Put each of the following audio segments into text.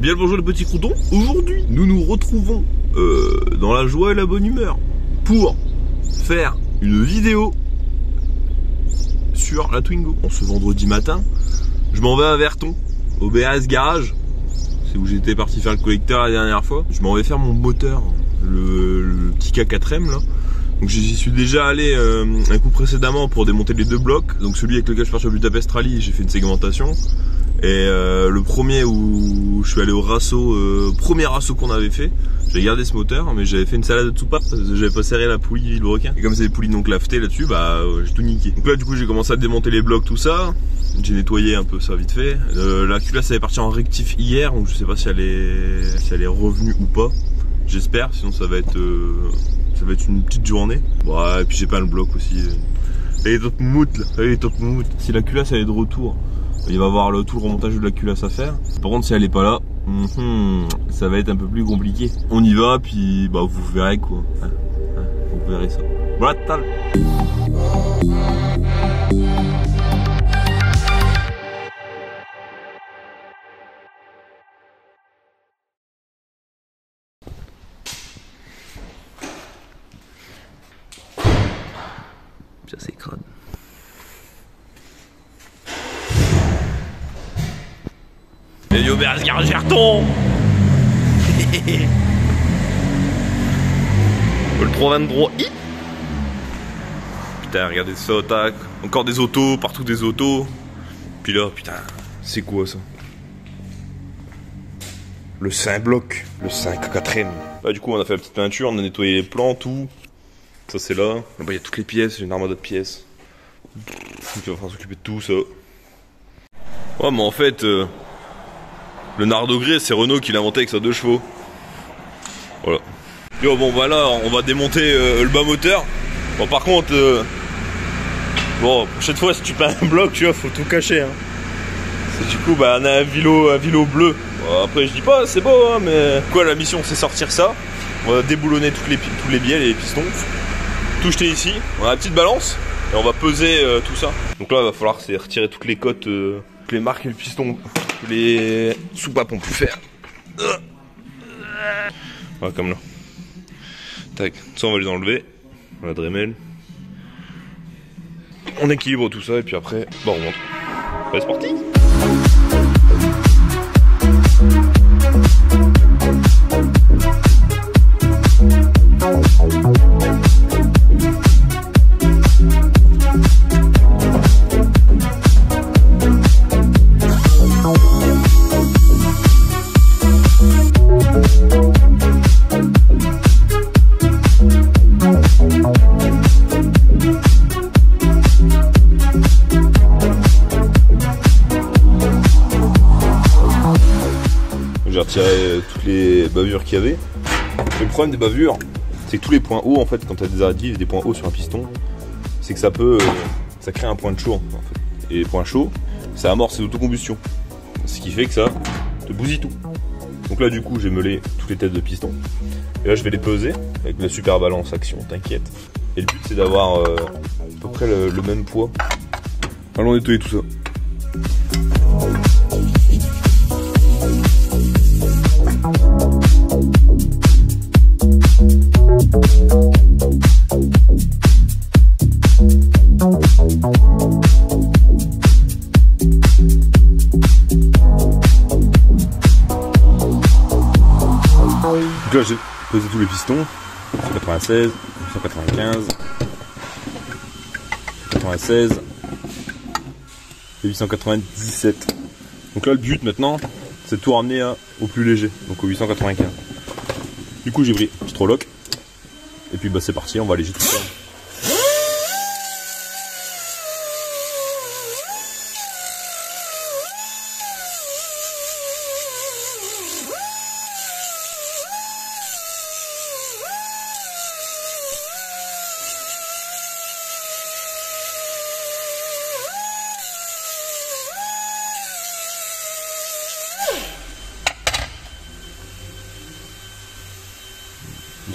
Bien le bonjour les petits croutons. Aujourd'hui, nous nous retrouvons dans la joie et la bonne humeur pour faire une vidéo sur la Twingo. En ce vendredi matin, je m'en vais à Verton, au BAS Garage. C'est où j'étais parti faire le collecteur la dernière fois. Je m'en vais faire mon moteur, le petit K4M là. Donc j'y suis déjà allé un coup précédemment pour démonter les deux blocs. Donc celui avec lequel je pars sur Budapest Rally, j'ai fait une segmentation. Et le premier où je suis allé au rasso, premier rasso qu'on avait fait, j'ai gardé ce moteur, mais j'avais fait une salade de soupape parce que j'avais pas serré la poulie le requin. Et comme c'est des poulies non clavetées là-dessus, bah j'ai tout niqué. Donc là du coup j'ai commencé à démonter les blocs, tout ça. J'ai nettoyé un peu ça vite fait. La culasse elle est partie en rectif hier, donc je sais pas si elle est revenue ou pas. J'espère, sinon ça va être une petite journée. Ouais, et puis j'ai pas le bloc aussi. Elle est top moumoute là, elle est top moumoute. Si la culasse elle est de retour, il va y avoir tout le remontage de la culasse à faire. Par contre si elle est pas là, ça va être un peu plus compliqué. On y va, puis bah vous verrez quoi. Vous verrez ça. Voilà, tal. Ça c'est crade. Et yo BAS Garage Verton. Le 323 i. Putain, regardez ça, tac. Encore des autos, partout des autos. Puis là, putain, c'est quoi ça? Le 5 bloc, le 5 4ème. Là du coup on a fait la petite peinture, on a nettoyé les plans, tout. Ça c'est là. Là-bas il y a toutes les pièces, j'ai une armada de pièces. Donc il va falloir s'occuper de tout ça. Ouais mais en fait, le Nardo Gris c'est Renault qui l'a inventé avec sa 2 chevaux. Voilà. Yo bon bah là on va démonter le bas moteur. Bon par contre, bon prochaine fois si tu peins un bloc tu vois faut tout cacher hein. Du coup bah on a un vilo bleu. Bon, après je dis pas c'est beau hein, mais quoi la mission c'est sortir ça. On va déboulonner tous les bielles et les pistons. Tout jeter ici, on a la petite balance et on va peser tout ça. Donc là il va falloir retirer toutes les cotes, toutes les marques et le piston que les soupapes ont pu faire. Ouais, comme là. Tac, ça on va les enlever. On va Dremel. On équilibre tout ça et puis après bah on monte. Allez c'est parti. J'ai retiré toutes les bavures qu'il y avait. Le problème des bavures, c'est que tous les points hauts en fait, quand tu as des arrêts de vis, des points hauts sur un piston, c'est que ça crée un point de chaud en fait. Et les points chauds, ça amorce l'autocombustion. Ce qui fait que ça te bousille tout. Donc là du coup j'ai meulé toutes les têtes de piston. Et là je vais les peser avec la super balance action, t'inquiète. Et le but c'est d'avoir à peu près le même poids. Allons nettoyer tout ça. Donc là j'ai pesé tous les pistons, 196, 195, 96 et 897. Donc là le but maintenant c'est de tout ramener au plus léger, donc au 895. Du coup j'ai pris Pistroloc et puis bah c'est parti, on va alléger tout ça.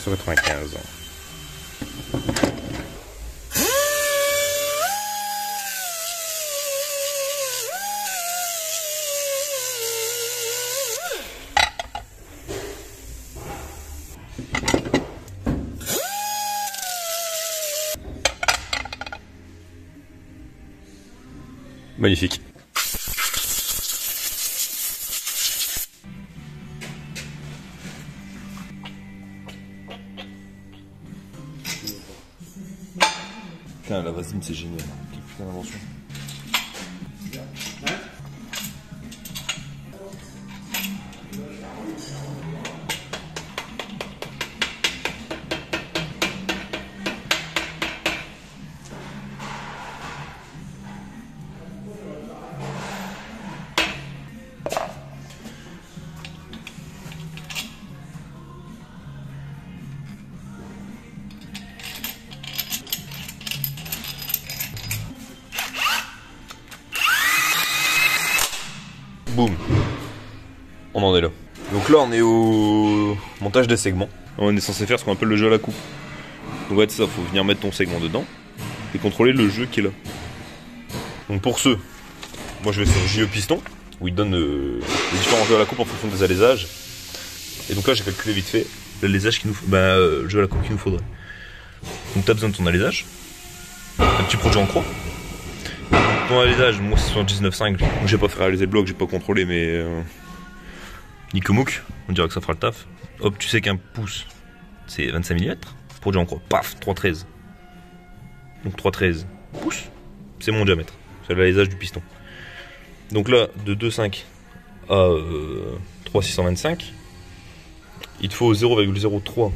« 195. Magnifique. Putain, la vasine c'est génial. Quelle putain d'invention. Boum. On en est là. Donc là on est au montage des segments. On est censé faire ce qu'on appelle le jeu à la coupe. Donc ouais, c'est ça, faut venir mettre ton segment dedans et contrôler le jeu qui est là. Donc pour ceux, moi je vais sur JE Piston, où il donne les différents jeux à la coupe en fonction des alaisages. Et donc là j'ai calculé vite fait l'alésage qu'il nous faut, le jeu à la coupe qu'il nous faudrait. Donc t'as besoin de ton alésage, un petit produit en croix. Ton alésage, moi c'est 79,5, j'ai pas fait réaliser le bloc, j'ai pas contrôlé, mais Nikomouk, on dirait que ça fera le taf. Hop, tu sais qu'un pouce c'est 25 mm, produit en croix, paf, 3,13. Donc 3,13 pouces, c'est mon diamètre, c'est l'alésage du piston. Donc là, de 2,5 à 3,625, il te faut 0,03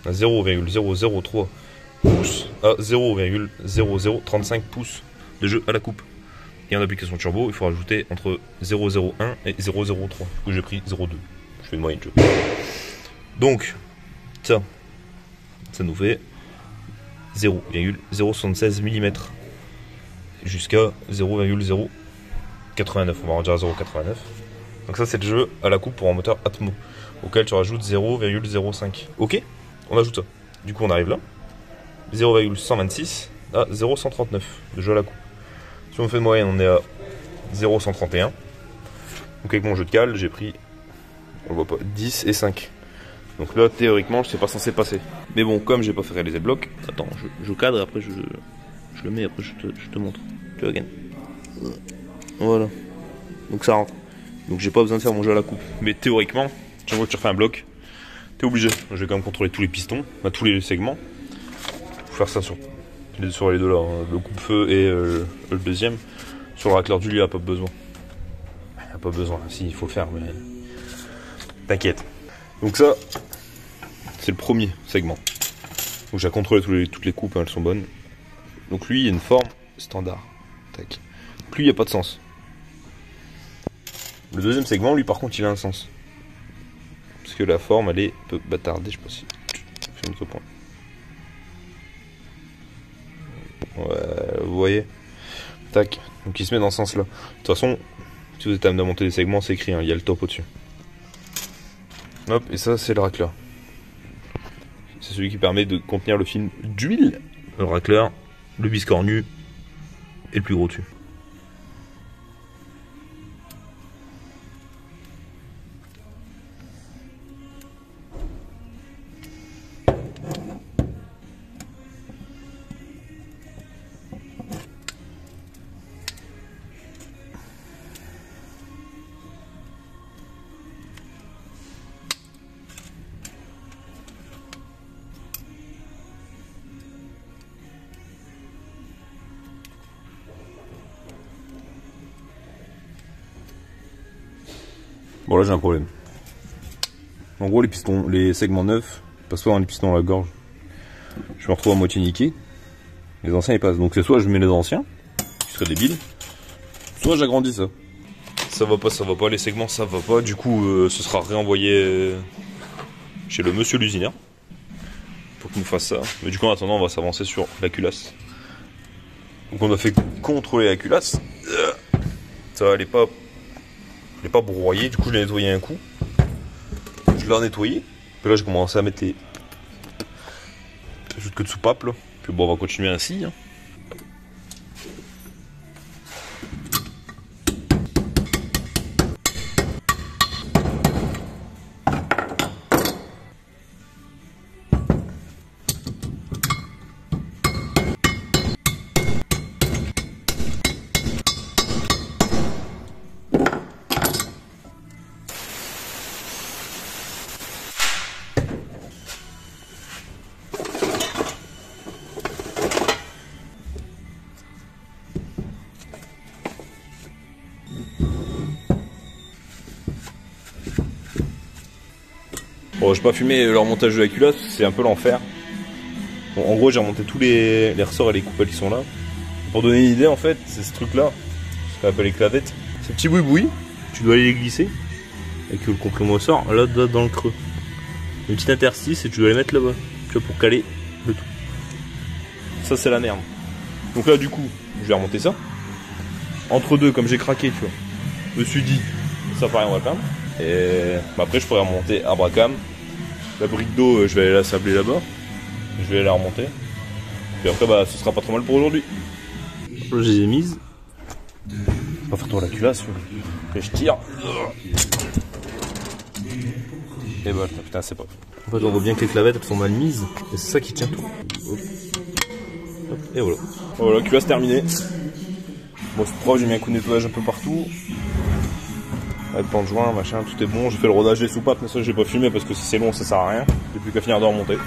à 0,003 pouces à 0,0035 pouces de jeu à la coupe. Et en application turbo, il faut rajouter entre 0,01 et 0,03. Du coup, j'ai pris 0,2. Je fais une moyenne. Donc, ça nous fait 0,076 mm jusqu'à 0,089. On va en dire à 0,89. Donc ça, c'est le jeu à la coupe pour un moteur Atmo, auquel tu rajoutes 0,05. Ok, on ajoute ça. Du coup, on arrive là. 0,126 à 0,139 de jeu à la coupe. Si on fait de moyenne, on est à 0,131. Donc avec mon jeu de cale, j'ai pris, on le voit pas, 10 et 5. Donc là, théoriquement, je sais pas censé passer. Mais bon, comme j'ai pas fait réaliser le bloc, attends, je cadre et après je le mets, après je te montre. Tu vois, gagne. Voilà. Donc ça rentre. Donc j'ai pas besoin de faire mon jeu à la coupe. Mais théoriquement, chaque fois que tu refais un bloc, t'es obligé. Je vais quand même contrôler tous les pistons, tous les segments. Faut faire ça sur les deux là, hein, le coupe-feu et le deuxième. Sur le racleur du lit, il n'y a pas besoin. Il n'y a pas besoin, si, il faut le faire, mais t'inquiète. Donc ça, c'est le premier segment. Donc j'ai contrôlé toutes les coupes, hein, elles sont bonnes. Donc lui, il y a une forme standard. Tac. Donc lui, il n'y a pas de sens. Le deuxième segment, lui, par contre, il a un sens. Parce que la forme, elle est un peu bâtardée, je sais pas si... Je fais un autre point. Ouais, vous voyez. Tac. Donc il se met dans ce sens-là. De toute façon, si vous êtes amené à monter des segments, c'est écrit, hein, il y a le top au-dessus. Hop, et ça, c'est le racleur. C'est celui qui permet de contenir le film d'huile. Le racleur, le biscornu et le plus gros dessus. Bon là j'ai un problème. En gros les segments neufs passent pas dans les pistons à la gorge. Je me retrouve à moitié niqué. Les anciens ils passent. Donc c'est soit je mets les anciens, qui serait débile, soit j'agrandis ça. Ça va pas, les segments ça va pas. Du coup ce sera réenvoyé chez le monsieur l'usineur pour qu'il nous fasse ça. Mais du coup en attendant on va s'avancer sur la culasse. Donc on a fait contrôler la culasse. Ça elle est pas broyée, du coup je l'ai nettoyé un coup. Je l'ai nettoyé. Puis là j'ai commencé à mettre les juste que de soupape là. Puis bon on va continuer ainsi. Hein. Bon, j'ai pas filmé le remontage de la culasse, c'est un peu l'enfer. Bon, en gros, j'ai remonté tous les ressorts et les coupelles qui sont là. Pour donner une idée, en fait, c'est ce truc-là, ce qu'on appelle les clavettes. Ces petits boui-boui, tu dois aller les glisser avec le complément au sort, là dans le creux. Une petite interstice et tu dois les mettre là-bas, tu vois, pour caler le tout. Ça, c'est la merde. Donc là, du coup, je vais remonter ça. Entre deux, comme j'ai craqué, tu vois, je me suis dit, ça paraît en Bracam. Et bah, après, je pourrais remonter à Bracam. La brique d'eau, je vais aller la sabler là-bas. Je vais aller la remonter. Puis après, bah, ce sera pas trop mal pour aujourd'hui. Là, je les ai mises. On va faire tourner la culasse. Et je tire. Et voilà, putain, c'est pas. En fait, on voit bien que les clavettes elles sont mal mises. Et c'est ça qui tient tout. Hop. Et voilà. Voilà, culasse terminée. Bon, c'est propre, j'ai mis un coup de nettoyage un peu partout. Avec plan de joint, machin, tout est bon. J'ai fait le rodage des soupapes, mais ça, j'ai pas filmé parce que si c'est long, ça sert à rien. J'ai plus qu'à finir de remonter.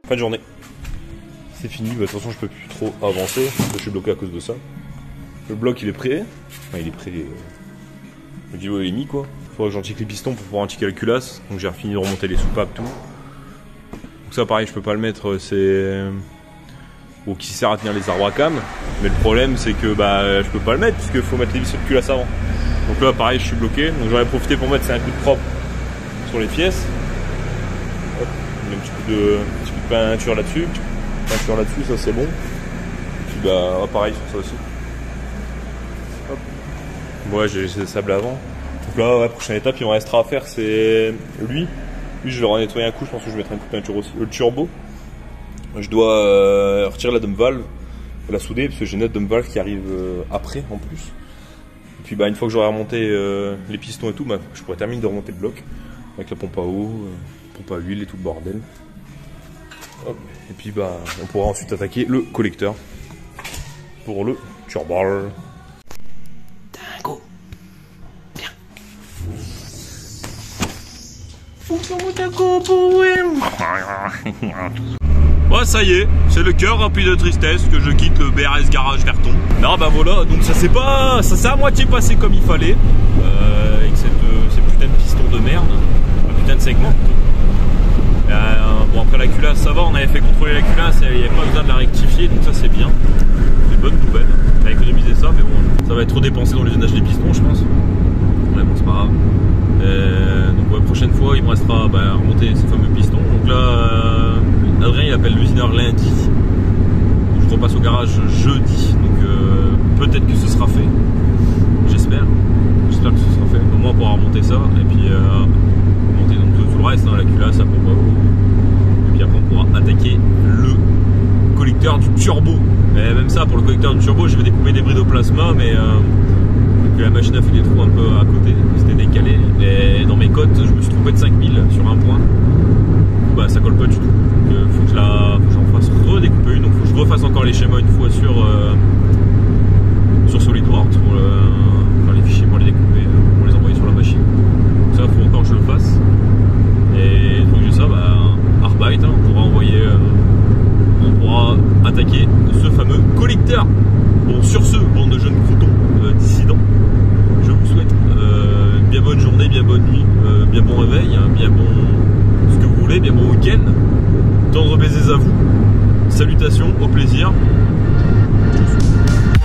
Fin de journée. C'est fini, bah, de toute façon je peux plus trop avancer, je suis bloqué à cause de ça. Le bloc il est prêt. Enfin il est prêt. Le kilo il est mis quoi. Faudrait que j'entique les pistons pour pouvoir antiquer la culasse. Donc j'ai fini de remonter les soupapes tout. Donc ça pareil je peux pas le mettre, c'est. Bon, qui sert à tenir les arbres à cam. Mais le problème c'est que bah je peux pas le mettre puisqu'il faut mettre les vis de culasse avant. Donc là pareil je suis bloqué. Donc j'en ai profité pour mettre c'est un coup de propre sur les pièces. Hop, un petit coup de peinture là-dessus. Peinture là-dessus, ça c'est bon. Et puis bah pareil sur ça aussi. Hop. Ouais, j'ai laissé le sable avant. Donc là, ouais, prochaine étape, il me restera à faire, c'est lui. Lui, je vais le nettoyer un coup, je pense que je vais mettre un coup de peinture aussi. Le turbo, je dois retirer la dump valve, la souder, parce que j'ai une autre dump valve qui arrive après en plus. Et puis bah une fois que j'aurai remonté les pistons et tout, bah, je pourrai terminer de remonter le bloc avec la pompe à eau, pompe à huile et tout le bordel. Hop. Et puis bah on pourra ensuite attaquer le collecteur pour le turbo. Dingo. Bien. Ouais, ça y est, c'est le cœur rempli de tristesse que je quitte le BRS Garage Verton. Non bah voilà, donc ça s'est à moitié passé comme il fallait avec ces putains de pistons de merde, un putain de segment. Bon après la culasse ça va, on avait fait contrôler la culasse et il n'y avait pas besoin de la rectifier, donc ça c'est bien. C'est une bonne nouvelle. On a économisé ça, mais bon, ça va être trop dépensé dans l'usinage des pistons je pense. Ouais bon c'est pas grave. Donc ouais, prochaine fois il me restera à remonter ces fameux pistons. Donc là Adrien il appelle l'usineur lundi. Donc, je repasse au garage jeudi. Donc peut-être que ce sera fait. J'espère. J'espère que ce sera fait. Au moins on pourra remonter ça et puis remonter donc tout le reste, hein, la culasse, la pompe à eau. Et puis après on pourra attaquer le collecteur du turbo. Mais même ça, pour le collecteur du turbo, je vais découper des bris de plasma, mais la machine a fait des trous un peu à côté, c'était décalé. Et dans mes cotes, je me suis trompé de 5000 sur un point. Bah ça colle pas du tout. Donc faut que j'en fasse redécouper une. Donc faut que je refasse encore les schémas une fois sur SolidWorks pour faire les fichiers pour les découper, pour les envoyer sur la machine. Donc ça faut encore que je le fasse. Et une fois que j'ai ça, Arbeit, hein, on pourra attaquer ce fameux collecteur. Bon, sur ce, bande de jeunes croutons dissidents, je vous souhaite bien bonne journée, bien bonne nuit, bien bon réveil, hein, bien bon ce que vous voulez, bien bon week-end. Tendre baisers à vous. Salutations, au plaisir. Tchuss.